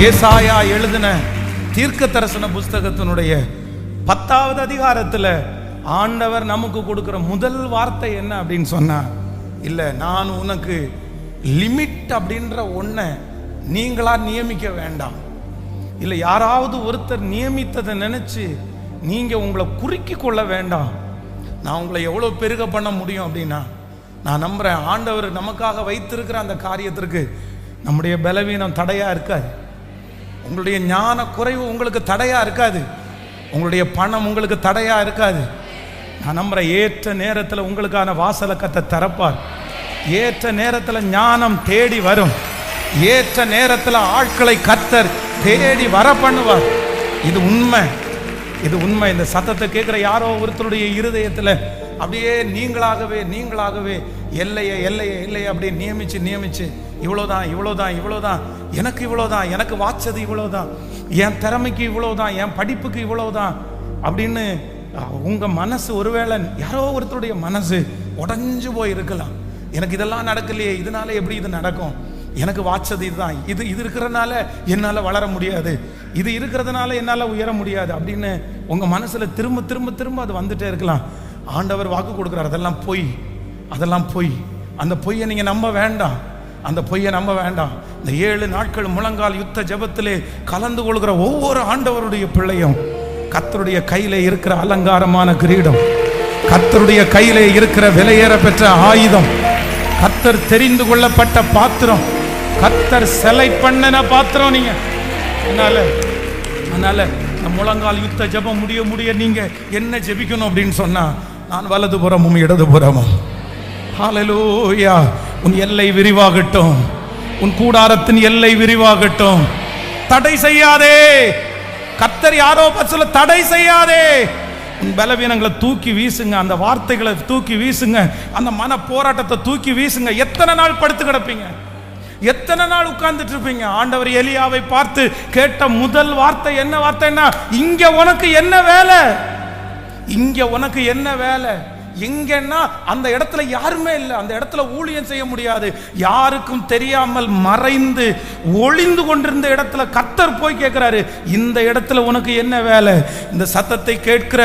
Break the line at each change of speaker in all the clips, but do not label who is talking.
ஏசாயா எழுதின தீர்க்க தரிசன புஸ்தகத்தினுடைய 10வது அதிகாரத்தில் ஆண்டவர் நமக்கு கொடுக்கிற முதல் வார்த்தை என்ன அப்படின்னு சொன்னா, இல்லை நான் உனக்கு லிமிட் அப்படின்ற ஒன்றை நீங்களா நியமிக்க வேண்டாம். இல்லை யாராவது ஒருத்தர் நியமித்ததை நினைச்சு நீங்க உங்களை குறுக்கி கொள்ள வேண்டாம். நான் உங்களை எவ்வளோ பெருக பண்ண முடியும் அப்படின்னா, நான் நம்புறேன் ஆண்டவர் நமக்காக வைத்திருக்கிற அந்த காரியத்திற்கு நம்முடைய பலவீனம் தடையா இருக்காது. உங்களுடைய ஞான குறைவு உங்களுக்கு தடையா இருக்காது. உங்களுடைய பணம் உங்களுக்கு தடையா இருக்காது. நான் நம்புறேன் ஏற்ற நேரத்தில் உங்களுக்கான வாசலை கர்த்தர் திறப்பார். ஏற்ற நேரத்தில் ஞானம் தேடி வரும். ஏற்ற நேரத்தில் ஆட்களை கர்த்தர் தேடி வர பண்ணுவார். இது உண்மை, இது உண்மை. இந்த சத்தத்தை கேட்குற யாரோ ஒருத்தருடைய இருதயத்தில் அப்படியே நீங்களாகவே எல்லையை அப்படியே நியமிச்சு இவ்வளோதான், எனக்கு இவ்வளோதான், எனக்கு வாச்சது இவ்வளோதான், என் திறமைக்கு இவ்வளோதான், என் படிப்புக்கு இவ்வளோதான் அப்படின்னு உங்க மனசு, ஒருவேளை யாரோ ஒருத்தருடைய மனசு உடஞ்சு போய் இருக்கலாம். எனக்கு இதெல்லாம் நடக்கலையே, இதனால எப்படி இது நடக்கும், எனக்கு வாச்சது இதுதான், இது இருக்கிறதுனால என்னால் வளர முடியாது, இது இருக்கிறதுனால என்னால் உயர முடியாது அப்படின்னு உங்க மனசுல திரும்ப அது வந்துட்டே இருக்கலாம். ஆண்டவர் வாக்கு கொடுக்குறார், அதெல்லாம் பொய். அந்த பொய்யை நீங்க நம்ப வேண்டாம். இந்த 7 நாட்கள் முழங்கால் யுத்த ஜெபத்திலே கலந்து கொள்கிற ஒவ்வொரு ஆண்டவருடைய பிள்ளையும் கர்த்தருடைய கையிலே இருக்கிற அலங்காரமான கிரீடம், கர்த்தருடைய கையிலே இருக்கிற விலையேற பெற்ற ஆயுதம், கர்த்தர் தெரிந்து கொள்ளப்பட்ட பாத்திரம், கர்த்தர் செலக்ட் பண்ணின பாத்திரம் நீங்க. அதனால முழங்கால் யுத்த ஜெபம் முடிய நீங்க என்ன ஜெபிக்கணும் அப்படின்னு சொன்னா, நான் வலதுபுறமும் இடதுபுறமும், ஹல்லேலூயா, உன் எல்லை விரிவாகட்டும், உன் கூடாரத்தின் எல்லை விரிவாகட்டும். தடை செய்யாதே. கர்த்தர் யாரோ பட்சல தடை செய்யாதே. உன் பலவீனங்களை தூக்கி வீசுங்க, அந்த வார்த்தைகளை தூக்கி வீசுங்க, அந்த மன போராட்டத்தை தூக்கி வீசுங்க. எத்தனை நாள் படுத்து கிடப்பீங்க? எத்தனை நாள் உட்கார்ந்துட்டு இருப்பீங்க? ஆண்டவர் எலியாவை பார்த்து கேட்ட முதல் வார்த்தை என்ன வார்த்தைன்னா, இங்க உனக்கு என்ன வேலை, இங்க உனக்கு என்ன வேலை? எங்கன்னா அந்த இடத்துல யாருமே இல்லை, அந்த இடத்துல ஊழியம் செய்ய முடியாது. யாருக்கும் தெரியாமல் மறைந்து ஒளிந்து கொண்டிருந்த இடத்துல கர்த்தர் போய் கேட்கிறாரு, இந்த இடத்துல உனக்கு என்ன வேலை? இந்த சத்தத்தை கேட்கிற,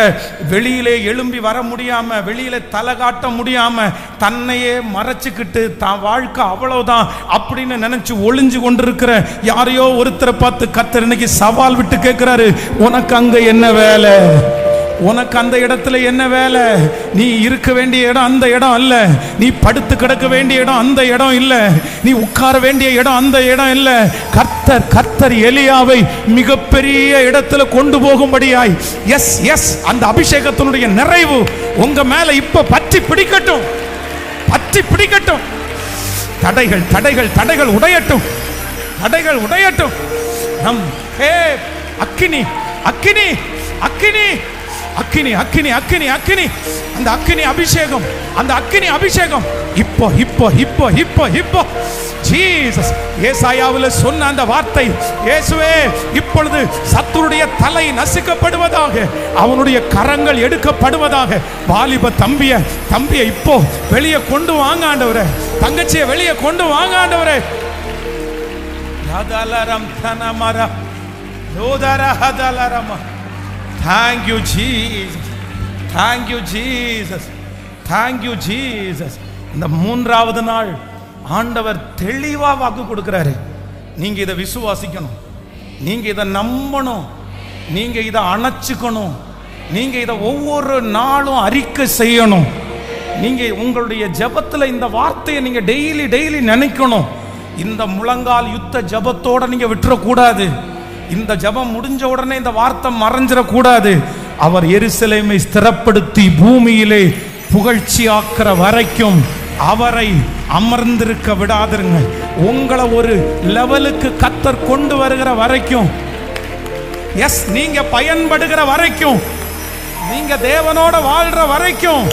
வெளியிலே எழும்பி வர முடியாம, வெளியில தலை காட்ட முடியாம, தன்னையே மறைச்சுக்கிட்டு தான் வாழ்க்கை அவ்வளவுதான் அப்படின்னு நினைச்சு ஒளிஞ்சு கொண்டிருக்கிற யாரையோ ஒருத்தரை பார்த்து கர்த்தர் இன்னைக்கு சவால் விட்டு கேட்கிறாரு, உனக்கு அங்க என்ன வேலை? உனக்கு அந்த இடத்துல என்ன வேலை? நீ இருக்க வேண்டிய இடம் அந்த இடம் அல்ல, நீ படுத்து கிடக்க வேண்டிய இடம் அந்த இடம் இல்ல, நீ உட்கார வேண்டிய இடம் அந்த இடம் இல்ல. கர்த்தர் எலியாவை மிகப்பெரிய இடத்துல கொண்டு போகும்படியாய், எஸ் அந்த அபிஷேகத்தினுடைய நிறைவு உங்க மேல இப்ப பற்றி பிடிக்கட்டும். தடைகள் உடையட்டும். நம் அக்கினி அந்த அக்கினி அபிஷேகம் இப்போ ஜீசஸ் ஏசாயாவில் சொன்ன அந்த வார்த்தை, இயேசுவே இப்பொழுது சத்துருடைய தலை நசுக்கப்படுவதாக, அவனுடைய கரங்கள் எடுக்கப்படுவதாக. வாலிப தம்பியை இப்போ வெளியே கொண்டு வாங்க ஆண்டவரே, தங்கச்சியை வெளியே கொண்டு வாங்க ஆண்டவரே. ஹதலரம் தனமர லோதர ஹதலரம. Thank you Jesus. இந்த 3வது நாள் ஆண்டவர் தெளிவா வாக்கு கொடுக்கிறாரு. நீங்க இதை விசுவாசிக்கணும், நீங்க இதை நம்பணும், நீங்க இதை அணைச்சுக்கணும், நீங்க இதை ஒவ்வொரு நாளும் அறிக்கை செய்யணும். நீங்க உங்களுடைய ஜெபத்துல இந்த வார்த்தையை நீங்க டெய்லி நினைக்கணும். இந்த முழங்கால் யுத்த ஜெபத்தோட நீங்க விட்டுறக்கூடாது. இந்த ஜெபம் முடிஞ்ச உடனே இந்த வார்த்தை மறைஞ்சிடக்கூடாது. அவர் எருசலேமை ஸ்திரப்படுத்தி பூமியிலே புகழ்ச்சியாக்குற வரைக்கும் அவரை அமர்ந்திருக்க விடாதிருங்க. உங்களை ஒரு லெவலுக்கு கர்த்தர் கொண்டு வருகிற வரைக்கும், நீங்க பயன்படுகிற வரைக்கும், நீங்க தேவனோட வாழ்ற வரைக்கும்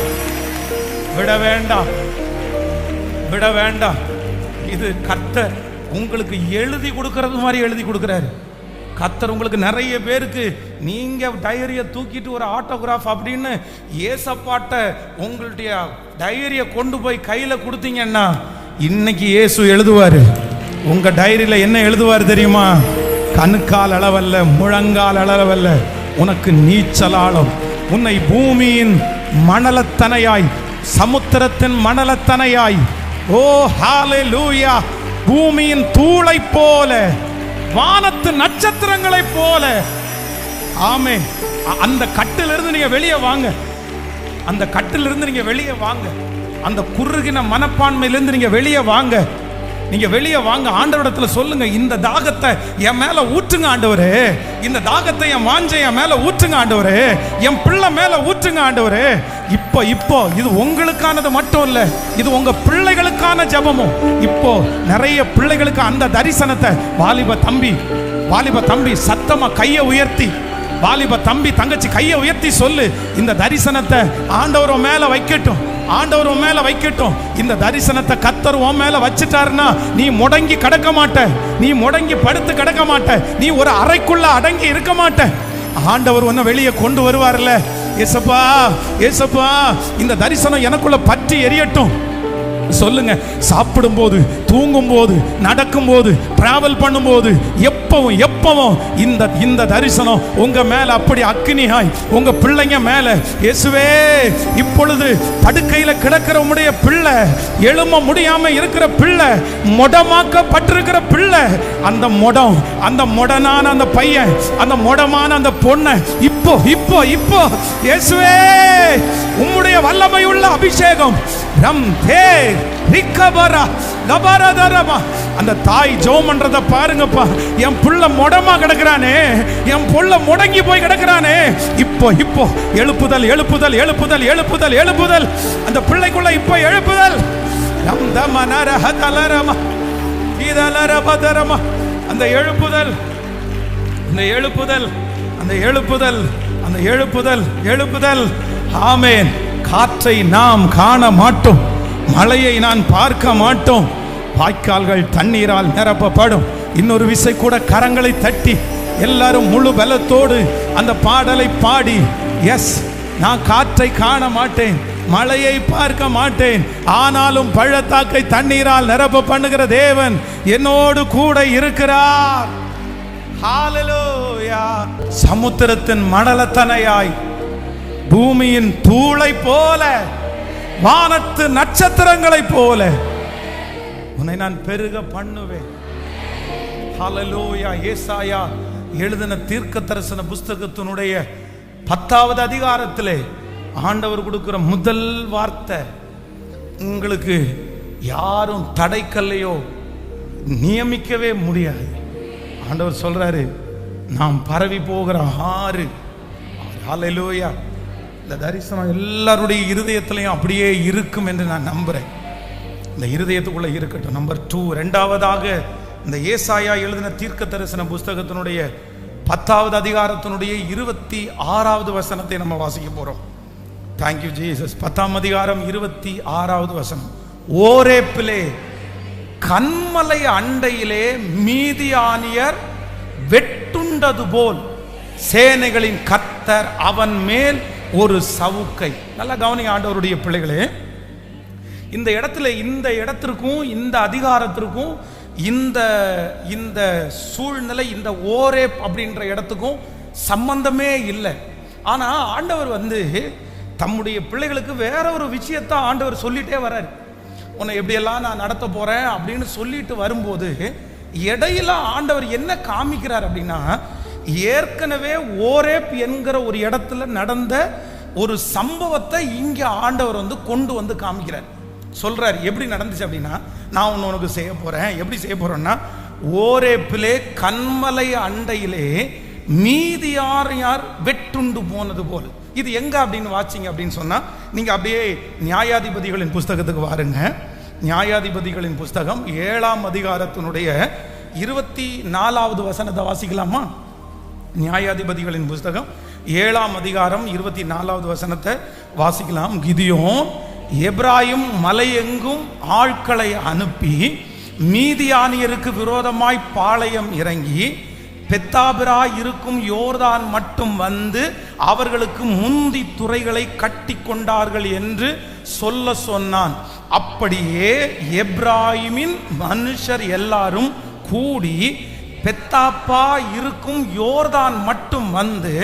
விட வேண்டாம். இது கர்த்தர் உங்களுக்கு எழுதி கொடுக்கறது மாதிரி எழுதி கொடுக்கிறாரு. கர்த்தர் உங்களுக்கு நிறைய பேருக்கு நீங்க டைரியை தூக்கிட்டு ஒரு ஆட்டோகிராஃப் அப்படின்னு ஏசப்பாட்ட உங்களுடைய டைரியை கொண்டு போய் கையில கொடுத்தீங்கன்னா இன்னைக்கு இயேசு எழுதுவாரு. உங்க டைரியில என்ன எழுதுவார் தெரியுமா? கணுக்கால் அளவல்ல, முழங்கால் அளவல்ல, உனக்கு நீச்சலாலும் உன்னை பூமியின் மணலத்தனையாய், சமுத்திரத்தின் மணலத்தனையாய், ஓ ஹalleluya, பூமியின் தூளை போல, வானத்து நட்சத்திரங்களை போல. ஆமென். அந்த கட்டிலிருந்து நீங்க வெளியே வாங்க, அந்த கட்டிலிருந்து நீங்க வெளியே வாங்க, அந்த குறுகின மனப்பான்மையிலிருந்து நீங்க வெளியே வாங்க, நீங்க வெளியே வாங்க. ஆண்டவரிடத்துல சொல்லுங்க, இந்த தாகத்தை என் மேல ஊற்றுங்க ஆண்டவரே, இந்த தாகத்தை என் வாஞ்சை என் மேல ஊற்றுங்க ஆண்டவரே, என் பிள்ளை மேல ஊற்றுங்க ஆண்டவரே. இப்போ இது உங்களுக்கானது மட்டும் இல்ல, இது உங்க பிள்ளைகளுக்கான ஜெபமும். இப்போ நிறைய பிள்ளைகளுக்கு அந்த தரிசனத்தை வாலிப தம்பி சத்தமா கையை உயர்த்தி, வாலிப தம்பி தங்கச்சி கையை உயர்த்தி சொல்லு, இந்த தரிசனத்தை ஆண்டவர் மேல வைக்கட்டும், ஆண்டவர் மேல வைக்கட்டும். இந்த தரிசனத்தை கர்த்தர் உன் மேல வச்சிட்டாருன்னா நீ முடங்கி கிடக்க மாட்ட, நீ முடங்கி படுத்து கிடக்க மாட்ட, நீ ஒரு அறைக்குள்ள அடங்கி இருக்க மாட்ட. ஆண்டவர் உன்னை வெளியே கொண்டு வருவார்ல. ஏசப்பா, ஏசப்பா, இந்த தரிசனம் எனக்குள்ள பற்றி எரியட்டும் சொல்லுங்க. சாப்பிடும் போது, தூங்கும் போது, நடக்கும் போது, டிராவல் பண்ணும்போது, எப்பவும் இந்த தரிசனம் உங்க மேல அப்படி அக்கினியாய் உங்க பிள்ளைங்க மேல. இயேசுவே, இப்பொழுது படுக்கையில கிடக்கிற உம்முடைய பிள்ளை, எழும்ப முடியாம இருக்கிற பிள்ளை, மொடமாக்கப்பட்டிருக்கிற பிள்ளை, அந்த மொடனான அந்த பையன், அந்த மொடமான அந்த பொண்ணை இப்போ இயேசுவே உம்முடைய வல்லமை உள்ள அபிஷேகம் அந்த தாய் ஜெபம் பண்றத பாருங்கப்பா. என் புள்ள மொடமா கிடக்குறானே, என் புள்ள முடங்கி போய் கிடக்குறானே, இப்போ எழுப்புதல் எழுப்புதல் எழுப்புதல் எழுப்புதல் எழுப்புதல், அந்த பிள்ளைக்குள்ள இப்போ எழுப்புதல். அந்த எழுப்புதல், அந்த எழுப்புதல், அந்த எழுப்புதல், அந்த எழுப்புதல், எழுப்புதல். ஆமென். காற்றை நாம் காண மாட்டோம், மழையை நான் பார்க்க மாட்டோம், வாய்க்கால்கள் தண்ணீரால் நிரப்பப்படும். இன்னொரு விசை கூட கரங்களை தட்டி எல்லாரும் முழு பலத்தோடு அந்த பாடலை பாடி, எஸ், நான் காற்றை காண மாட்டேன், மழையை பார்க்க மாட்டேன், ஆனாலும் பள்ளத்தாக்கை தண்ணீரால் நிரப்ப பண்ணுகிற தேவன் என்னோடு கூட இருக்கிறார். ஹalleluya. சமுத்திரத்தின் மணலத்தனையாய், பூமியின் தூளை போல, வானத்து நட்சத்திரங்களை போல உன்னை நான் பெருக பண்ணுவேன். ஹalleluya. ஏசாயா எழுதின தீர்க்க தரிசன புஸ்தகத்தினுடைய 10வது அதிகாரத்திலே ஆண்டவர் கொடுக்கிற முதல் வார்த்தை, உங்களுக்கு யாரும் தடைக்கல்லையோ நியமிக்கவே முடியாது. ஆண்டவர் சொல்றாரு, நாம் பரவி போகிற ஆறு. ஹalleluya. இந்த தரிசனம் எல்லாருடைய இருதயத்திலையும் அப்படியே இருக்கும் என்று நான் நம்புறேன். இந்த இருதயத்துக்குள்ள இருக்கட்டும். நம்பர் 2, இரண்டாவதாக இந்த ஏசாயா எழுதின தீர்க்க தரிசன புஸ்தகத்தினுடைய 10வது அதிகாரத்தினுடைய 26வது வசனத்தை நம்ம வாசிக்க போறோம். Thank you Jesus. 10ஆம் அதிகாரம் 26வது வசனம். ஓரேப்பிலே கன்மலை அண்டையிலே மீதியானியர் வெட்டுண்டது போல் சேனைகளின் கர்த்தர் அவன் மேல் ஒரு சவுக்கை. நல்லா கவனிங்க ஆண்டவருடைய பிள்ளைகளே, இந்த இடத்திற்கும் இந்த அதிகாரத்திற்கும் இந்த சூழ்நிலை, இந்த ஓரேப் அப்படின்ற இடத்துக்கும் சம்பந்தமே இல்லை. ஆனா ஆண்டவர் தம்முடைய பிள்ளைகளுக்கு வேற ஒரு விஷயத்தை ஆண்டவர் சொல்லிட்டே வர்றாரு. உன்னை எப்படியெல்லாம் நான் நடத்த போறேன் அப்படின்னு சொல்லிட்டு வரும்போது இடையில ஆண்டவர் என்ன காமிக்கிறார் அப்படின்னா, ஏற்கனவே ஓரேப் என்கிற ஒரு இடத்துல நடந்த ஒரு சம்பவத்தை இங்க ஆண்டவர் கொண்டு வந்து காமிக்கிறார். சொல்றார், எப்படி நடந்துச்சு அப்படின்னா, நான் உனக்கு செய்ய போறேன். எப்படி செய்ய போறேன்னா, ஓரேப்பிலே கன்மலை அண்டையிலே மீதியார் வெட்டுண்டு போனது போல். இது எங்க அப்படின்னு வாச்சிங்க அப்படின்னு சொன்னா, நீங்க அப்படியே நியாயாதிபதிகளின் புஸ்தகத்துக்கு வாருங்க. நியாயாதிபதிகளின் புஸ்தகம் 7ஆம் அதிகாரத்தினுடைய 24வது வசனத்தை வாசிக்கலாமா? நியாயாதிபதிகளின் புஸ்தகம் 7ஆம் அதிகாரம் 24வது வசனத்தை வாசிக்கலாம். கிதியோன் எப்ராயிம் மலையெங்கும் ஆட்களை அனுப்பி மீதியானியருக்கு விரோதமாய் பாளையம் இறங்கி பெத்தாபிரா இருக்கும் யோர்தான் மட்டும் வந்து அவர்களுக்கு முந்தி துறைகளை கட்டி கொண்டார்கள் என்று சொன்னான். அப்படியே எப்ராயிமின் மனுஷர் எல்லாரும் கூடி பெத்தாப்பா இருக்கும் யோர்தான் மட்டும் வந்து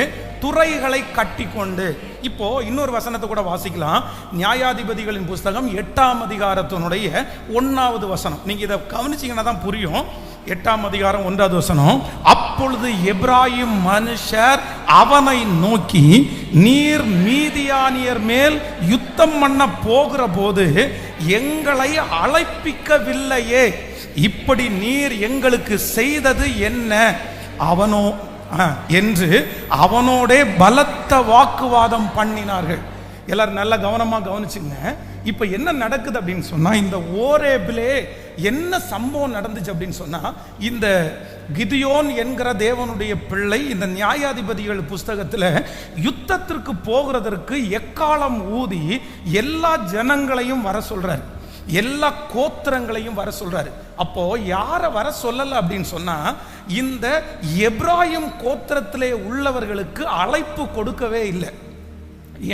துறைகளை கட்டிக்கொண்டு. இப்போ இன்னொரு வசனத்தை கூட வாசிக்கலாம். நியாயாதிபதிகளின் புஸ்தகம் 8ஆம் அதிகாரத்தினுடைய 1வது வசனம். நீங்க இதை கவனிச்சீங்கன்னா தான் புரியும். 8ஆம் அதிகாரம் 1வது வசனம். அப்பொழுது எப்ராயிம் மனுஷர் அவனை நோக்கி, நீர் மீதியானியர் மேல் யுத்தம் பண்ண போகிற போது எங்களை அழைப்பிக்கவில்லையே, இப்படி நீர் எங்களுக்கு செய்தது என்ன அவனோ என்று அவனோடே பலத்த வாக்குவாதம் பண்ணினார்கள். எல்லாரும் நல்ல கவனமா கவனிச்சுங்க. இப்ப என்ன நடக்குது அப்படின்னு சொன்னா, இந்த ஓரேபிலே என்ன சம்பவம் நடந்துச்சு அப்படின்னு சொன்னா, இந்த கிதியோன் என்கிற தேவனுடைய பிள்ளை இந்த நியாயாதிபதிகள் புஸ்தகத்தில் யுத்தத்திற்கு போகிறதற்கு எக்காலம் ஊதி எல்லா ஜனங்களையும் வர சொல்றாரு, எல்லா கோத்திரங்களையும் வர சொல்றாரு. அப்போ யார வர சொல்லல அப்படின்னு சொன்னா, இந்த எப்ராயிம் கோத்திரத்திலே உள்ளவர்களுக்கு அழைப்பு கொடுக்கவே இல்லை.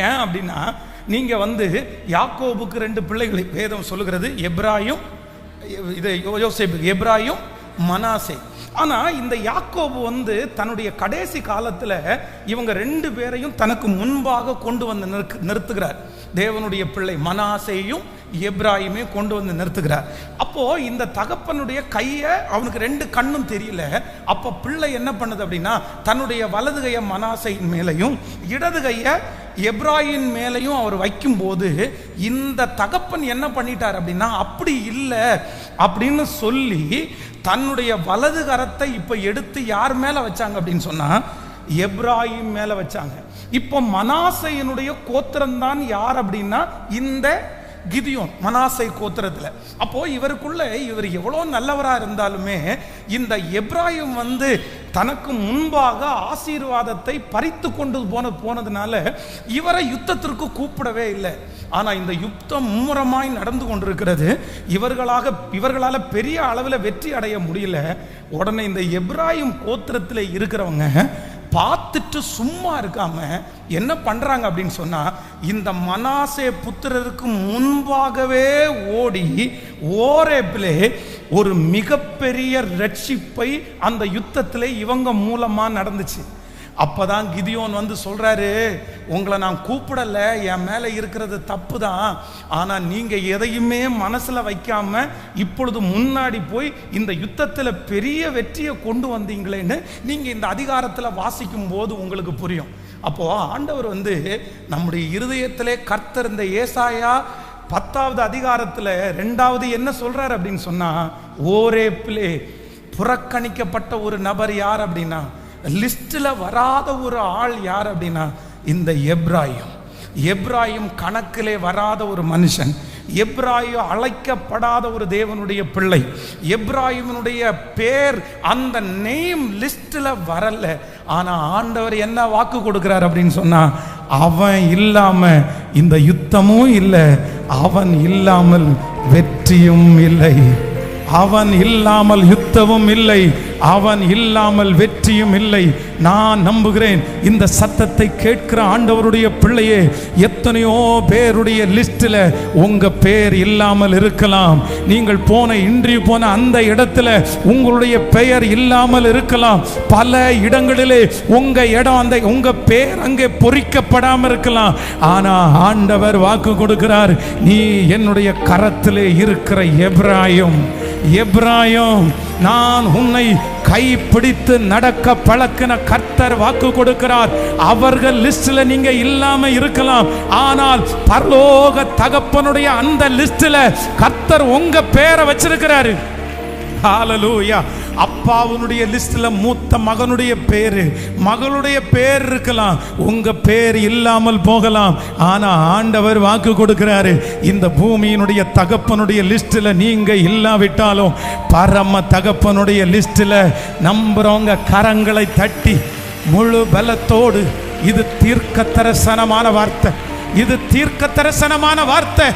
ஏன் அப்படின்னா, நீங்க வந்து யாக்கோபுக்கு 2 பிள்ளைகளை வேதம் சொல்லுகிறது, எப்ராயிம், இது யோசேப்பு, எப்ராயிம் மனாசே. ஆனா இந்த யாக்கோபு வந்து தன்னுடைய கடைசி காலத்துல இவங்க 2 பேரையும் தனக்கு முன்பாக கொண்டு வந்து நிறுத்துகிறார். தேவனுடைய பிள்ளை மனாசேயும் எப்ராயிமே கொண்டு வந்து நிறுத்துகிறார். அப்போ இந்த தகப்பனுடைய கையை அவனுக்கு 2 கண்ணும் தெரியல. அப்ப பிள்ளை என்ன பண்ணுது அப்படின்னா, தன்னுடைய வலது கையை மனாசையின் மேலையும் இடது கையை எப்ராயின் மேலையும் அவர் வைக்கும் போது இந்த தகப்பன் என்ன பண்ணிட்டார் அப்படின்னா, அப்படி இல்லை அப்படின்னு சொல்லி தன்னுடைய வலது கரத்தை இப்ப எடுத்து யார் மேல வச்சாங்க அப்படின்னு சொன்னா, எப்ராயிம் மேல வச்சாங்க. இப்போ மனாசையினுடைய கோத்திரம் தான் யார் அப்படின்னா இந்த கிதியோன், மனாசை கோத்திரத்துல. அப்போ இவருக்குள்ள இவர் எவ்வளவு நல்லவரா இருந்தாலுமே இந்த எப்ராயிம் வந்து தனக்கு முன்பாக ஆசீர்வாதத்தை பறித்து கொண்டு போனதுனால இவரை யுத்தத்திற்கு கூப்பிடவே இல்லை. ஆனா இந்த யுத்தம் மும்முரமாய் நடந்து கொண்டிருக்கிறது. இவர்களால பெரிய அளவில் வெற்றி அடைய முடியல. உடனே இந்த எப்ராயிம் கோத்திரத்தில் இருக்கிறவங்க பார்த்துட்டு சும்மா இருக்காம என்ன பண்றாங்க அப்படின்னு சொன்னா, இந்த மனாசே புத்திரருக்கு முன்பாகவே ஓடி ஓரேபிலே ஒரு மிகப்பெரிய ரட்சிப்பை அந்த யுத்தத்திலே இவங்க மூலமா நடந்துச்சு. அப்பதான் கிதியோன் வந்து சொல்றாரு, உங்களை நான் கூப்பிடல, என் மேல இருக்கிறது தப்பு தான், ஆனா நீங்க எதையுமே மனசுல வைக்காம இப்பொழுது முன்னாடி போய் இந்த யுத்தத்துல பெரிய வெற்றியை கொண்டு வந்தீங்களேன்னு நீங்க இந்த அதிகாரத்துல வாசிக்கும் போது உங்களுக்கு புரியும். அப்போ ஆண்டவர் வந்து நம்முடைய இருதயத்திலே கர்த்தர் இந்த ஏசாயா 10வது அதிகாரத்துல 2வது என்ன சொல்றாரு அப்படின்னு சொன்னா, ஓரேபிலே புறக்கணிக்கப்பட்ட ஒரு நபர் யார் அப்படின்னா, லிஸ்ட்ல வராத ஒரு ஆள் யார் அப்படின்னா இந்த எப்ராயிம் கணக்கிலே வராத ஒரு மனுஷன். எப்ராயிம் அழைக்கப்படாத ஒரு தேவனுடைய பிள்ளை. எப்ராயிமுடைய பேர் அந்த நேம் லிஸ்ட்ல வரல. ஆனா ஆண்டவர் என்ன வாக்கு கொடுக்கிறார் அப்படின்னு சொன்னா, அவன் இல்லாம இந்த யுத்தமும் இல்லை, அவன் இல்லாமல் வெற்றியும் இல்லை, அவன் இல்லாமல் யுத்தமும் இல்லை, அவன் இல்லாமல் வெற்றியும் இல்லை. நான் நம்புகிறேன் இந்த சத்தத்தை கேட்கிற ஆண்டவருடைய பிள்ளையே, எத்தனையோ பேருடைய லிஸ்ட்ல உங்க பேர் இல்லாமல் இருக்கலாம். நீங்கள் இன்றி போன அந்த இடத்துல உங்களுடைய பெயர் இல்லாமல் இருக்கலாம். பல இடங்களிலே உங்க இடம் உங்க பேர் அங்கே பொறிக்கப்படாமல் இருக்கலாம். ஆனா ஆண்டவர் வாக்கு கொடுக்கிறார், நீ என்னுடைய கரத்திலே இருக்கிற எப்ராயிம், நான் உன்னை கைப்பிடித்து நடக்க பழக்கின கர்த்தர் வாக்கு கொடுக்கிறார். அவர்கள் லிஸ்ட்ல நீங்க இல்லாம இருக்கலாம், ஆனால் பரலோக தகப்பனுடைய அந்த லிஸ்ட்ல கர்த்தர் உங்க பேரை வச்சிருக்கிறாரு. ஹல்லேலூயா. அப்பாவுடைய லிஸ்ட்ல மூத்த மகனுடைய பேரு, மகளுடைய பேர் இருக்கலாம், உங்க பேர் இல்லாமல் போகலாம். ஆனா ஆண்டவர் வாக்கு கொடுக்கிறாரு, இந்த பூமியினுடைய தகப்பனுடைய லிஸ்ட்ல நீங்க இல்லாவிட்டாலும் பரம தகப்பனுடைய லிஸ்ட்ல நம்புறவங்க கரங்களை தட்டி முழு பலத்தோடு, இது தீர்க்க தரிசனமான வார்த்தை, இது தீர்க்க தரிசனமான வார்த்தை.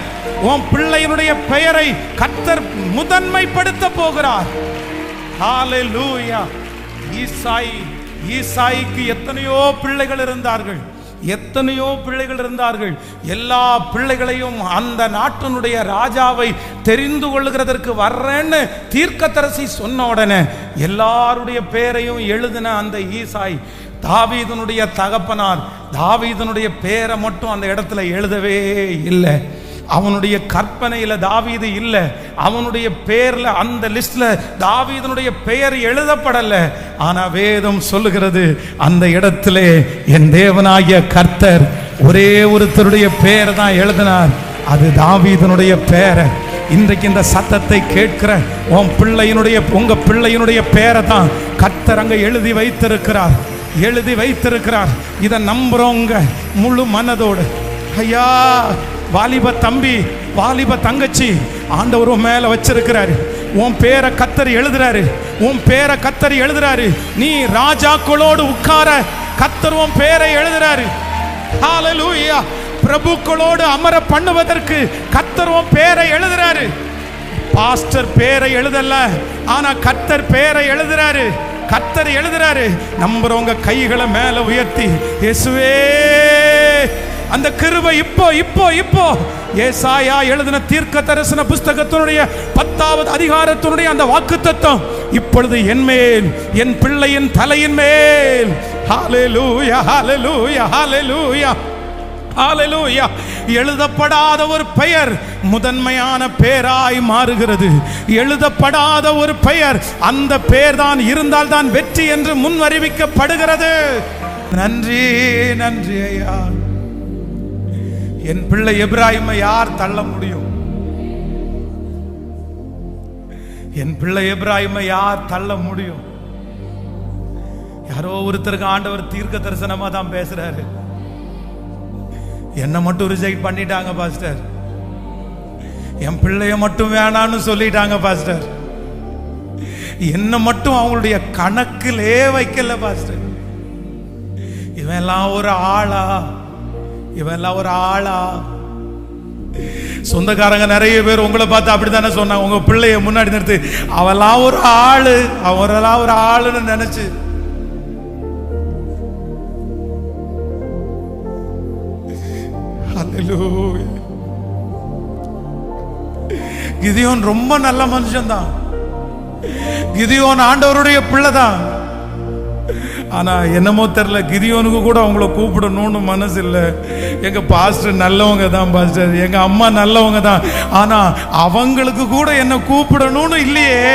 உன் பிள்ளையினுடைய பெயரை கர்த்தர் முதன்மைப்படுத்த போகிறார். ஹல்லேலூயா. ஈசாய்க்கு எத்தனையோ பிள்ளைகள் இருந்தார்கள். எல்லா பிள்ளைகளையும் அந்த நாட்டினுடைய ராஜாவை தெரிந்து கொள்ளுகிறதற்கு வர்றேன்னு தீர்க்கதரிசி சொன்ன உடனே எல்லாருடைய பேரையும் எழுதின அந்த ஈசாய் தாவீதுனுடைய தகப்பனார் தாவீதுனுடைய பேரை மட்டும் அந்த இடத்துல எழுதவே இல்லை. அவனுடைய கற்பனையில தாவீது இல்லை, அவனுடைய பேர்ல அந்த லிஸ்ட்ல தாவீதுனுடைய பெயர் எழுதப்படல. ஆனா வேதம் சொல்லுகிறது அந்த இடத்துல என் தேவனாகிய கர்த்தர் ஒரே ஒருத்தருடைய பெயர் தான் எழுதினார், அது தாவீதுனுடைய பெயர். இன்றைக்கு இந்த சத்தத்தை கேட்கிற உங்க பிள்ளையினுடைய பெயரை தான் கர்த்தர் அங்க எழுதி வைத்திருக்கிறார். இதை நம்புறவங்க முழு மனதோடு, ஐயா வாலிப தம்பி வாலிப தங்கச்சி, ஆண்டவர் மேல வச்சிருக்கிறாரு. உன் பேரை கர்த்தர் எழுதுறாரு. நீ ராஜாக்களோடு உட்கார கர்த்தர் உன் பேரை எழுதுறாரு. ஹல்லேலூயா. பிரபுக்களோடு அமர பண்ணுவதற்கு கர்த்தர் உன் பேரை எழுதுறாரு. பாஸ்டர் பேரை எழுதல, ஆனா கர்த்தர் பேரை எழுதுறாரு. நம்புறவங்க கைகளை மேல உயர்த்தி, இயேசுவே அந்த கிருபை இப்போ ஏசாயா எழுதின தீர்க்க தரிசன புஸ்தகத்தினுடைய 10வது அதிகாரத்தினுடைய அந்த வாக்குத்தத்தம் இப்பொழுது என் மேல், என் பிள்ளையின் தலையின் மேல். ஹல்லேலூயா, ஹல்லேலூயா, ஹல்லேலூயா, ஹல்லேலூயா. எழுதப்படாத ஒரு பெயர் முதன்மையான பெயராய் மாறுகிறது. எழுதப்படாத ஒரு பெயர், அந்த பெயர் தான் இருந்தால் தான் வெற்றி என்று முன்வறிவிக்கப்படுகிறது. நன்றி ஐயா. என் பிள்ளை எப்ராயிமை யார் தள்ள முடியும்? என் பிள்ளை எப்ராயிமை யார் தள்ள முடியும்? யாரோ ஒருத்தருக்கு ஆண்டவர் தீர்க்க தரிசனமா தான் பேசுறாரு. என்ன மட்டும் ரிஜெக்ட் பண்ணிட்டாங்க பாஸ்டர், என் பிள்ளைய மட்டும் வேணான்னு சொல்லிட்டாங்க பாஸ்டர், என்ன மட்டும் அவங்களுடைய கணக்கிலே வைக்கல பாஸ்டர். இவெல்லாம் ஒரு ஆளா? சொந்தக்காரங்க நிறைய பேர் உங்களை பார்த்து அப்படித்தானே சொன்னாங்க, உங்க பிள்ளைய முன்னாடி நிறுத்து, அவெல்லாம் ஒரு ஆளுன்னு நினைச்சு. கிதியோன் ரொம்ப நல்ல மனுஷன் தான், கிதியோன் ஆண்டவருடைய பிள்ளை தான். ஆனா என்னமோ தெரியல, கிதியோனுக்கு கூட அவங்கள கூப்பிடணும்னு மனசு இல்லை. எங்க பாஸ்டர் நல்லவங்க தான் பாஸ்டர், எங்க அம்மா நல்லவங்க தான், ஆனா அவங்களுக்கு கூட என்ன கூப்பிடணும்னு இல்லையே.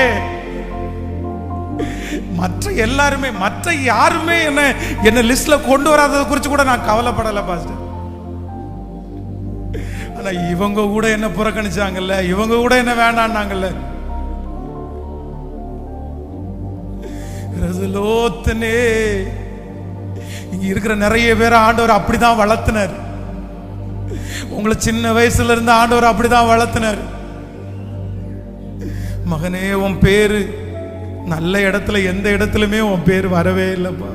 மற்ற யாருமே என்ன லிஸ்ட்ல கொண்டு வராததை குறித்து கூட நான் கவலைப்படலை பாஸ்டர். ஆனா இவங்க கூட என்ன புறக்கணிச்சாங்கல்ல, இவங்க கூட என்ன வேண்டான்னாங்கல்ல. இங்க இருக்கிற நிறைய பேர் ஆண்டவர் அப்படிதான் வளர்த்தினார். உங்களை சின்ன வயசுல இருந்து ஆண்டவர் அப்படிதான் வளர்த்தினார். மகனே, உன் பேரு நல்ல இடத்துல எந்த இடத்துலயுமே உன் பேர் வரவே இல்லப்பா,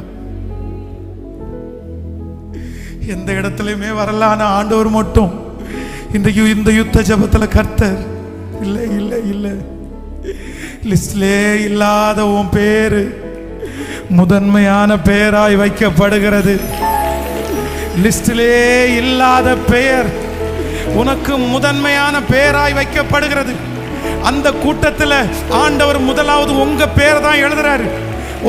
எந்த இடத்துலயுமே வரலான ஆண்டவர் மட்டும் இன்றைக்கு இந்த யுத்த ஜபத்துல கர்த்தர் இல்ல லிஸ்ட்லே இல்லாத உன் பேரு முதன்மையான பெயராய் வைக்கப்படுகிறது. லிஸ்டிலே இல்லாத பெயர் உனக்கு முதன்மையான பெயராய் வைக்கப்படுகிறது. அந்த கூட்டத்தில் ஆண்டவர் முதலாவது உங்க பேரை தான் எழுதுறாரு.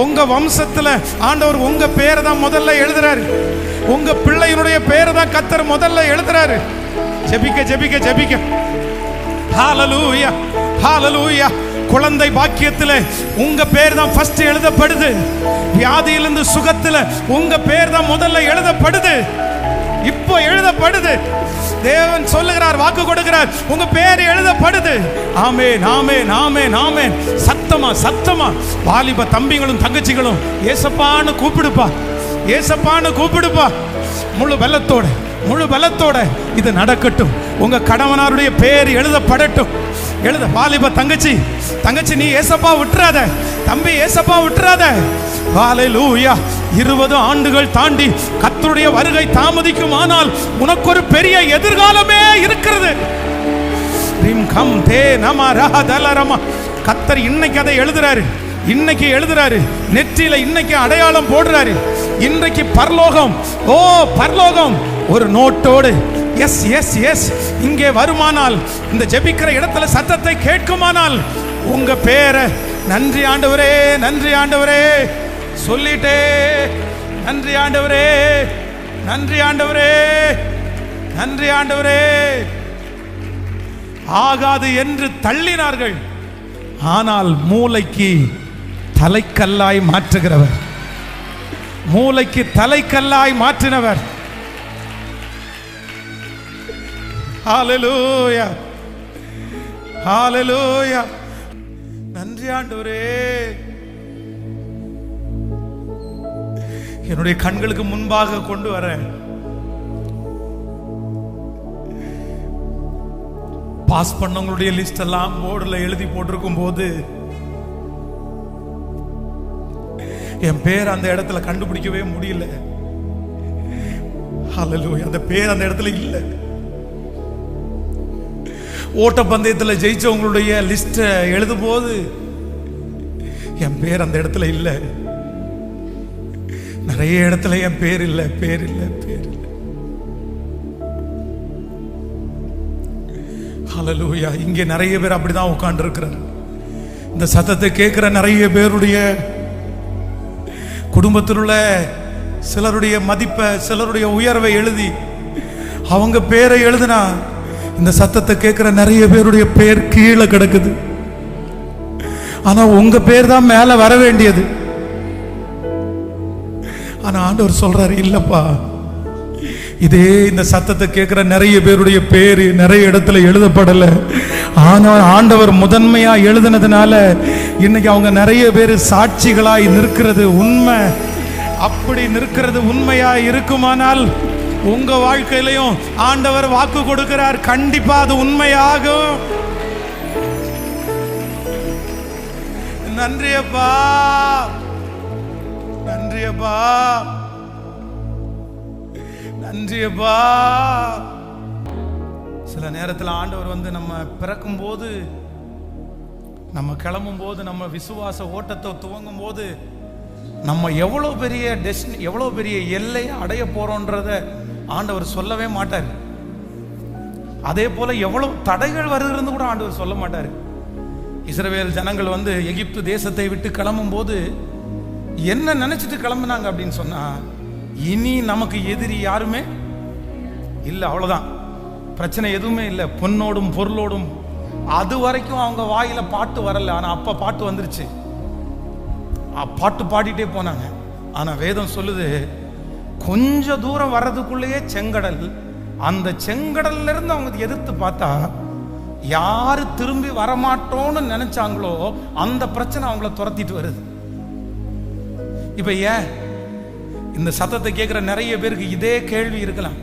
உங்க வம்சத்துல ஆண்டவர் உங்க பேரை தான் முதல்ல எழுதுறாரு. உங்க பிள்ளையினுடைய பேரை தான் கர்த்தர் முதல்ல எழுதுறாரு. ஜெபிக்க. ஹல்லேலூயா, ஹல்லேலூயா. குழந்தை பாக்கியத்தில் உங்க பேர் தான் ஃபர்ஸ்ட் எழுதப்படுது. வியாதியிலிருந்து சுகத்தில் உங்க பேர் தான் முதல்ல எழுதப்படுது. இப்போ எழுதப்படுது. தேவன் சொல்லுகிறார், வாக்கு கொடுக்கிறார், உங்க பேர் எழுதப்படுது. ஆமென், ஆமென், ஆமென், ஆமென். சத்தமா வாலிப தம்பிகளும் தங்கச்சிகளும் ஏசப்பான்னு கூப்பிடுப்பா. முழு பலத்தோட இது நடக்கட்டும். உங்க கணவனாருடைய பேர் எழுதப்படட்டும். வாலிப தங்கச்சி நீ ஏசப்பா விட்டுறாத, தம்பி ஏசப்பா விட்டுறாத. ஹல்லேலூயா. 20 ஆண்டுகள் தாண்டி கர்த்தருடைய வருகை தாமதிக்குமானால் உனக்கு ஒரு பெரிய எதிர்காலமே இருக்கிறது. கர்த்தர் இன்னைக்கு அதை எழுதுறாரு, நெற்றியில இன்னைக்கு அடையாளம் போடுறாரு. இன்றைக்கு பரலோகம் ஒரு நோட்டோடு எஸ் இங்கே வருமானால், இந்த ஜெபிக்கிற இடத்துல சத்தத்தை கேட்குமானால், உங்க பேரை நன்றி ஆண்டவரே, நன்றி ஆண்டவரே, சொல்லிட்டே நன்றி ஆண்டவரே, நன்றி ஆண்டவரே, நன்றி ஆண்டவரே. ஆகாது என்று தள்ளினார்கள், ஆனால் மூளைக்கு தலைக்கல்லாய் மாற்றுகிறவர், மூளைக்கு தலைக்கல்லாய் மாற்றினவர். ஹல்லேலூயா, ஹல்லேலூயா. நன்றி ஆண்டவரே. என்னுடைய கண்களுக்கு முன்பாக கொண்டு வர பாஸ் பண்ணவங்களுடைய லிஸ்ட் எல்லாம் போர்டுல எழுதி போட்டிருக்கும் போது என் பேர் அந்த இடத்துல கண்டுபிடிக்கவே முடியல. ஹல்லேலூயா, அந்த பேர் அந்த இடத்துல இல்லை. ஓட்டப்பந்தயத்தில் ஜெயிச்சவங்களுடைய லிஸ்ட் எழுதும் போது என் பேர் அந்த இடத்துல இல்லை. நிறைய இடத்துல என் பேர் இல்லை, பேர் இல்லை, பேர் இல்லை. ஹல்லேலூயா. இங்கே நிறைய பேர் அப்படிதான் உட்கார்ந்து இருக்கிறார். இந்த சத்தத்தை கேட்கிற நிறைய பேருடைய குடும்பத்தில் உள்ள சிலருடைய மதிப்பை, சிலருடைய உயர்வை எழுதி அவங்க பேரை எழுதினா இந்த சத்தத்தை கேட்கிற நிறைய பேருடைய பேர் கீழே கிடக்குது. ஆனா உங்க பேர் தான் மேல வர வேண்டியது. ஆனா ஆண்டவர் சொல்றாரு, இல்லப்பா, இதே இந்த சத்தத்தை கேட்கிற நிறைய பேருடைய பேரு நிறைய இடத்துல எழுதப்படல. ஆனால் ஆண்டவர் முதன்மையா எழுதினதுனால இன்னைக்கு அவங்க நிறைய பேர் சாட்சிகளாய் நிற்கிறது உண்மை. அப்படி நிற்கிறது உண்மையா இருக்குமானால் உங்க வாழ்க்கையிலையும் ஆண்டவர் வாக்கு கொடுக்கிறார், கண்டிப்பா அது உண்மையாகும். நன்றியப்பா, நன்றியப்பா, நன்றியப்பா. சில நேரத்தில் ஆண்டவர் வந்து நம்ம பிறக்கும் போது, நம்ம கிளம்பும் போது, நம்ம விசுவாச ஓட்டத்தை துவங்கும் போது நம்ம எவ்வளோ பெரிய டெஸ்டினி, எவ்வளோ பெரிய எல்லையை அடைய போறோன்றத ஆண்டவர் சொல்லவே மாட்டார். அதே போல எவ்வளவு தடைகள் வருகிறது கூட ஆண்டவர் சொல்ல மாட்டார். இஸ்ரவேல் ஜனங்கள் வந்து எகிப்து தேசத்தை விட்டு கிளம்பும் போது என்ன நினைச்சிட்டு கிளம்புனாங்க அப்படின்னு சொன்னா, இனி நமக்கு எதிரி யாருமே இல்லை, அவ்வளவுதான், பிரச்சனை எதுவுமே இல்லை, பொன்னோடும் பொருளோடும். அது வரைக்கும் அவங்க வாயில பாட்டு வரல, ஆனா அப்ப பாட்டு வந்துருச்சு, பாட்டு பாடிட்டே போனாங்க. ஆனா வேதம் சொல்லுது, கொஞ்ச தூரம் வர்றதுக்குள்ளேயே செங்கடல், அந்த செங்கடல்ல இருந்து அவங்க எதிர்த்து பார்த்தா யாரு திரும்பி வரமாட்டோம்னு நினைச்சாங்களோ அந்த பிரச்சனை அவங்கள துரத்திட்டு வருது. இப்ப ஏன் இந்த சத்தத்தை கேட்கிற நிறைய பேருக்கு இதே கேள்வி இருக்கலாம்,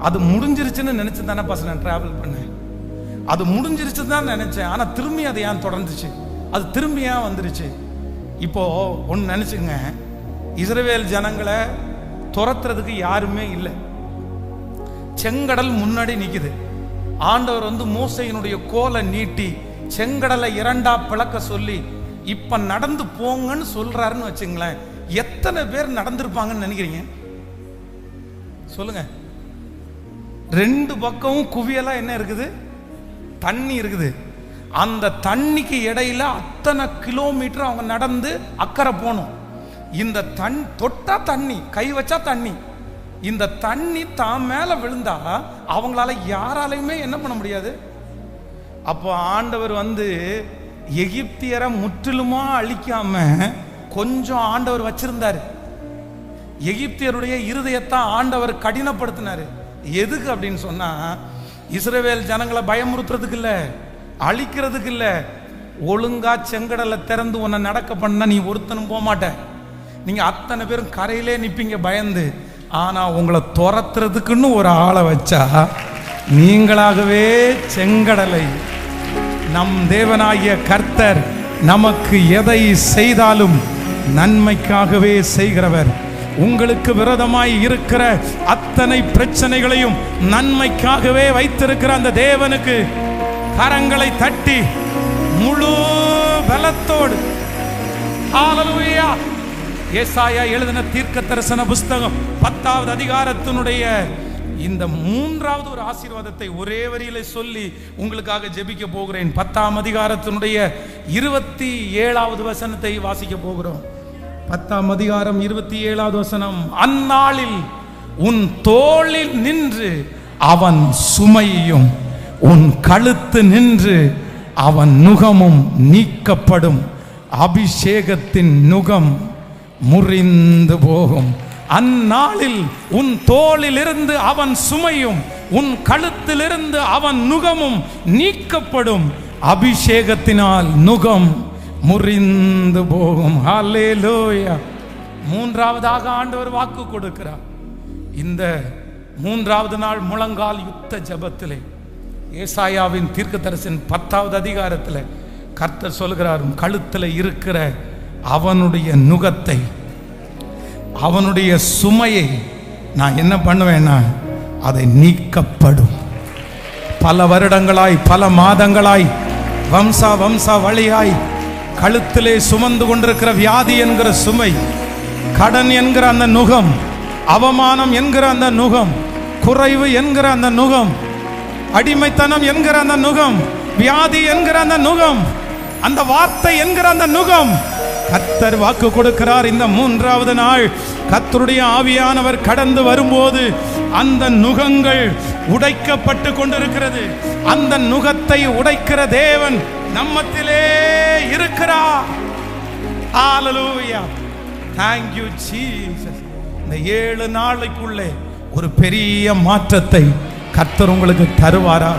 அது முடிஞ்சிருச்சுன்னு நினைச்சு தானே பஸ் நான் டிராவல் பண்ணேன், அது முடிஞ்சிருச்சு தான் நினைச்சேன், ஆனா திரும்பி அது ஏன் தொடர்ந்துச்சு, அது திரும்பி ஏன் வந்துருச்சு. இப்போ ஒன்னு நினைச்சுங்க, இஸ்ரவேல் ஜனங்களை துரத்துறதுக்கு யாருமே இல்லை, செங்கடல் முன்னாடி நிக்குது. ஆண்டவர் வந்து மோசையினுடைய கோலை நீட்டி செங்கடலை இரண்டா பிளக்க சொல்லி இப்ப நடந்து போங்கன்னு சொல்றாருன்னு வச்சுங்களேன். எத்தனை பேர் நடந்திருப்பாங்கன்னு நினைக்கிறீங்க சொல்லுங்க? ரெண்டு பக்கமும் குவியலா என்ன இருக்குது, தண்ணி இருக்குது. அந்த தண்ணிக்கு இடையில அத்தனை கிலோமீட்டர் அவங்க நடந்து அக்கறை போகணும். இந்த தொட்டா தண்ணி, கை வச்சா தண்ணி, இந்த தண்ணி தான் மேல விழுந்தா அவங்களால யாராலையுமே என்ன பண்ண முடியாது. அப்போ ஆண்டவர் வந்து எகிப்தியரை முற்றிலுமா அழிக்காம கொஞ்சம் ஆண்டவர் வச்சிருந்தாரு. எகிப்தியருடைய இருதயத்தை ஆண்டவர் கடினப்படுத்தினாரு. எதுக்கு அப்படின்னு சொன்னா, இஸ்ரவேல் ஜனங்களை பயமுறுத்துறதுக்கு இல்ல, அழிக்கிறதுக்கு இல்ல. ஒழுங்கா செங்கடலை திறந்து உன்னை நடக்க பண்ணா நீ ஒருத்தனும் போக மாட்ட, நீங்க அத்தனை பேரும் கரையிலே நிப்பீங்க பயந்து. ஆனா உங்களை துரத்துறதுக்குன்னு ஒரு ஆளை வச்சா நீங்களாகவே செங்கடலை, நம் தேவனாகிய கர்த்தர் நமக்கு எதை செய்தாலும் நன்மைக்காகவே செய்கிறவர். உங்களுக்கு விரோதமாய் இருக்கிற அத்தனை பிரச்சனைகளையும் நன்மைக்காகவே வைத்திருக்கிற அந்த தேவனுக்கு கரங்களை தட்டி முழு பலத்தோடு ஹல்லேலூயா. ஏசாயா எழுதின தீர்க்க தரிசன புஸ்தகம் 10வது அதிகாரத்தினுடைய இந்த மூன்றாவது ஒரு ஆசீர்வாதத்தை ஒரே வரியில சொல்லி உங்களுக்காக ஜெபிக்க போகிறேன். 10ஆம் அதிகாரத்தினுடைய 27வது வசனத்தை வாசிக்க போகிறோம். 10ஆம் அதிகாரம் 27வது வசனம். அந்நாளில் உன் தோளில் நின்று அவன் சுமையும் உன் கழுத்து நின்று அவன் நுகமும் நீக்கப்படும். அபிஷேகத்தின் நுகம் முறிந்து போகும். அந்நாளில் உன் தோளிலிருந்து அவன் சுமையும் உன் கழுத்திலிருந்து அவன் நுகமும் நீக்கப்படும். அபிஷேகத்தினால் நுகம் முறிந்து போகும். ஹல்லேலூயா. மூன்றாவதாக ஆண்டவர் வாக்கு கொடுக்கிறார். இந்த மூன்றாவது நாள் முழங்கால் யுத்த ஜெபத்திலே ஏசாயாவின் தீர்க்கதரிசன் 10வது அதிகாரத்தில் கர்த்தர் சொல்கிறார், கழுத்தில் இருக்கிற அவனுடைய நுகத்தை, அவனுடைய சுமையை நான் என்ன பண்ணுவேன்னா அதை நீக்கப்படும். பல வருடங்களாய், பல மாதங்களாய், வம்சா வழியாய் கழுத்திலே சுமந்து கொண்டிருக்கிற வியாதி என்கிற சுமை, கடன் என்கிற அந்த நுகம், அவமானம் என்கிற அந்த நுகம், குறைவு என்கிற அந்த நுகம், அடிமைத்தனம் என்கிற அந்த நுகம், வியாதி என்கிற அந்த நுகம், அந்த வார்த்தை என்கிற அந்த நுகம், கர்த்தர் வாக்கு கொடுக்கிறார். இந்த மூன்றாவது நாள் கர்த்தருடைய ஆவியானவர் கடந்து வரும்போது அந்த நுகங்கள் உடைக்கப்பட்டு கொண்டிருக்கிறது. அந்த நுகத்தை உடைக்கிற தேவன் நம்மத்திலே இருக்கிறார். ஹல்லேலூயா. Thank you Jesus. இந்த 7 நாளைக்குள்ளே ஒரு பெரிய மாற்றத்தை கர்த்தர் உங்களுக்கு தருவாரா?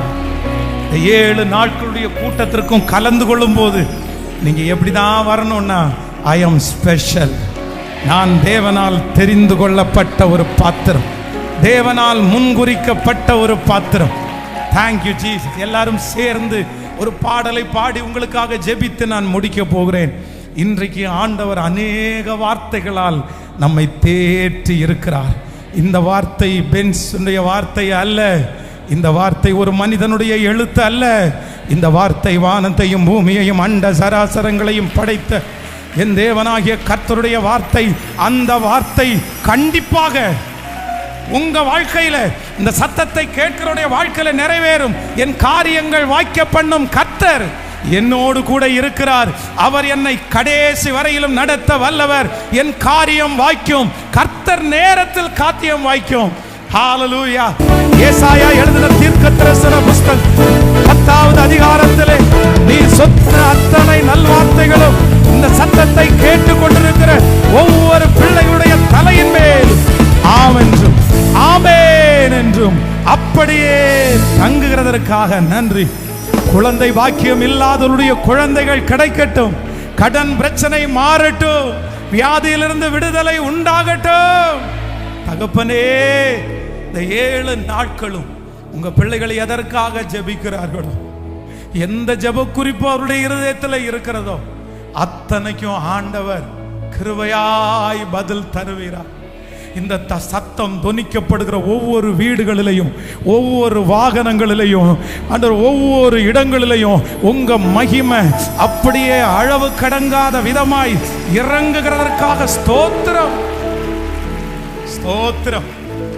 இந்த 7 நாட்களுடைய கூட்டத்திற்கும் கலந்து கொள்ளும் போது நீங்க எப்படிதான் வரணும்னா, ஐ ஆம் ஸ்பெஷல், நான் தேவனால் தெரிந்து கொள்ளப்பட்ட ஒரு பாத்திரம், தேவனால் முன்குறிக்கப்பட்ட ஒரு பாத்திரம். Thank you Jesus. எல்லாரும் சேர்ந்து ஒரு பாடலை பாடி உங்களுக்காக ஜெபித்து நான் முடிக்க போகிறேன். இன்றைக்கு ஆண்டவர் அநேக வார்த்தைகளால் நம்மை தேற்றி இருக்கிறார். இந்த வார்த்தை பென்ஸுடைய வார்த்தை அல்ல, இந்த வார்த்தை ஒரு மனிதனுடைய எழுத்து அல்ல. இந்த வார்த்தை வானத்தையும் பூமியையும் அண்ட சராசரங்களையும் படைத்த என் தேவனாகிய கர்த்தருடைய வார்த்தை. அந்த வார்த்தை கண்டிப்பாக உங்க வாழ்க்கையில, இந்த சத்தத்தை கேட்கிறவருடைய வாழ்க்கையில நிறைவேறும். என் காரியங்கள் வாய்க்க பண்ணும் கர்த்தர் என்னோடு கூட இருக்கிறார். அவர் என்னை கடைசி வரையிலும் நடத்த வல்லவர். என் காரியம் வாய்க்கும். கர்த்தர் நேரத்தில் காரியம் வாய்க்கும். ஹல்லேலூயா. ஏசாயா எழுதின தீர்க்கதரிசன புத்தகம் 10வது அதிகாரத்திலே நீ சொன்ன அத்தனை நல்வார்த்தைகளும் இந்த சத்தத்தை கேட்டுக் கொண்டிருக்கிற ஒவ்வொரு பிள்ளைகளுடைய தலையின் மேல் ஆம் என்றும் ஆமென் என்றும் அப்படியே தங்குகிறதற்காக நன்றி. குழந்தை பாக்கியம் இல்லாதவருடைய குழந்தைகள் கிடைக்கட்டும். கடன் பிரச்சனை மாறட்டும். வியாதியிலிருந்து விடுதலை உண்டாகட்டும். தகப்பனே, இந்த 7 நாட்களும் உங்க பிள்ளைகளை எதற்காக ஜெபிக்கிறார்களோ, எந்த ஜெப குறிப்பு அவருடைய இருதயத்தில் இருக்கிறதோ அத்தனைக்கும் ஆண்டவர் கிருபையாய் பதில் தருவீரார். இந்த சத்தம் தொனிக்கப்படுகிற ஒவ்வொரு வீடுகளிலையும், ஒவ்வொரு வாகனங்களிலையும், ஒவ்வொரு இடங்களிலையும் உங்க மகிமை அப்படியே அளவு கடங்காத விதமாய் இறங்குகிறதற்காக ஸ்தோத்திரம், ஸ்தோத்திரம்.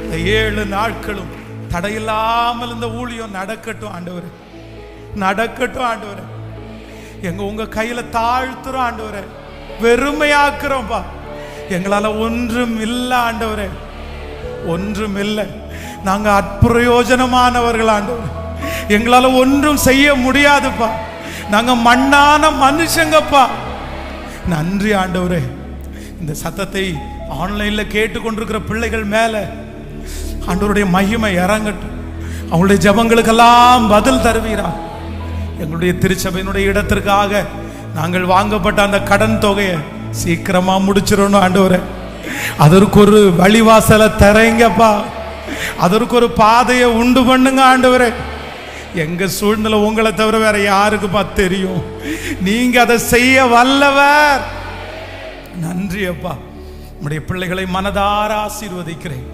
இந்த 7 நாட்களும் தடையில்லாமல் இந்த ஊழியம் நடக்கட்டும் ஆண்டவரே, நடக்கட்டும் ஆண்டவரே. எங்க உங்க கையில தாழ்த்துறோம் ஆண்டவரே, வெறுமையாக்குறோம்பா. எங்களால ஒன்றும் இல்லை ஆண்டவரே, ஒன்றும் இல்லை. நாங்க அப்பிரயோஜனமானவர்கள் ஆண்டவரே, எங்களால ஒன்றும் செய்ய முடியாதுப்பா. நாங்க மண்ணான மனுஷங்கப்பா. நன்றி ஆண்டவரே. இந்த சத்தத்தை ஆன்லைன்ல கேட்டுக்கொண்டிருக்கிற பிள்ளைகள் மேல ஆண்டவருடைய மகிமை இறங்கட்டும். அவங்களுடைய ஜெபங்களுக்கெல்லாம் பதில் தருவீரார். எங்களுடைய திருச்சபையினுடைய இடத்திற்காக நாங்கள் வாங்கப்பட்ட அந்த கடன் தொகையை சீக்கிரமா முடிச்சிடணும் ஆண்டவரே. அதற்கு ஒரு வழிவாசலை தரீங்கப்பா. அதற்கு ஒரு பாதையை உண்டு பண்ணுங்க ஆண்டவரே. எங்க சூழ்நிலை உங்களை தவிர வேற யாருக்குப்பா தெரியும்? நீங்க அதை செய்ய வல்லவர். நன்றி அப்பா. நம்முடைய பிள்ளைகளை மனதார ஆசீர்வதிக்கிறேன்.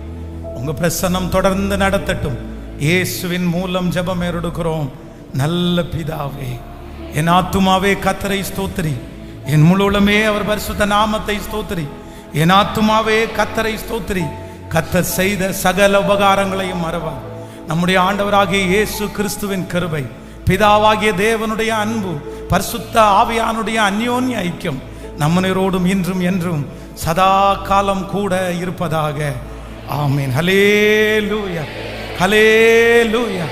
உங்க பிரசன்னம் தொடர்ந்து நடத்தட்டும். இயேசுவின் மூலம் ஜெபம் எடுக்கிறோம் நல்ல பிதாவே. என் ஆத்துமாவே கர்த்தரை ஸ்தோத்திரி, என் முழுவதுமே அவர் பரிசுத்த நாமத்தை ஸ்தோத்திரி. என் ஆத்துமாவே கர்த்தரை ஸ்தோத்திரி, கர்த்தர் செய்த சகல உபகாரங்களையும் மறவார். நம்முடைய ஆண்டவராகிய இயேசு கிறிஸ்துவின் கிருபை, பிதாவாகிய தேவனுடைய அன்பு, பரிசுத்த ஆவியானுடைய அந்யோன்ய ஐக்கியம் நம்மனரோடும் இன்றும் என்றும் சதா காலம் கூட இருப்பதாக. ஆமென். ஹல்லேலூயா, ஹல்லேலூயா.